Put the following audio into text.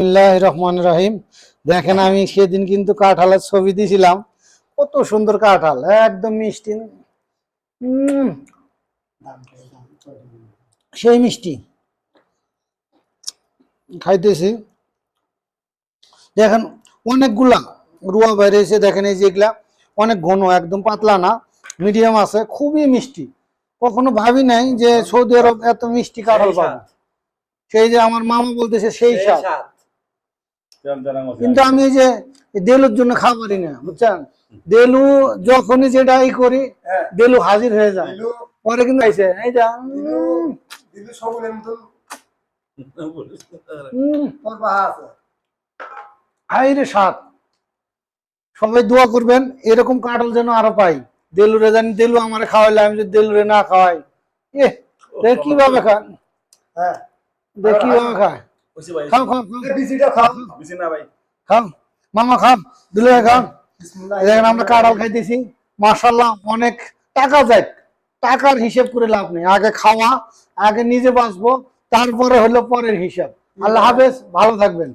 বিসমিল্লাহির রহমানির রহিম। দেখেন আমি সেদিন কিন্তু কাঁঠালের ছবি দিয়েছিলাম, কত সুন্দর কাঁঠাল, একদম মিষ্টি, সেই মিষ্টি খাইতেছি। দেখেন অনেকগুলা রুয়া বাইরেছে, দেখেন এই যেগুলা অনেক ঘন, একদম পাতলা না, মিডিয়াম আছে, খুবই মিষ্টি। কখনো ভাবি নাই যে সৌদি আরব এত মিষ্টি কাঁঠাল পাবো। সেই যে আমার মামা বলতেছে সেই স্বাদ, কিন্তু আমি এই যে দেলুর জন্য খাওয়া পারি না, বুঝছেন। দেলু যখনই যেটা ই করি, দেলু হাজির হয়ে যায়। পরে কিন্তু আইছে এই যা হাইরে স্বাদ। সবাই দোয়া করবেন এরকম কাঁঠাল যেন আরো পাই। দেলুরে জানি, দেলু আমার খাওয়াইলে, আমি যদি দেলুরে না খাওয়াই, এ কিভাবে খান, কিভাবে খায়। খাও খাও খাও মামা, খাও দিলে খাও। দেখেন আমরা কাঁঠাল খাইতেছি, মাশাআল্লাহ অনেক টাকা যায়। টাকার হিসেব করে লাভ নেই, আগে খাওয়া, আগে নিজে বাঁচবো, তারপরে হলো পরের হিসাব। আল্লাহ হাফেজ, ভালো থাকবেন।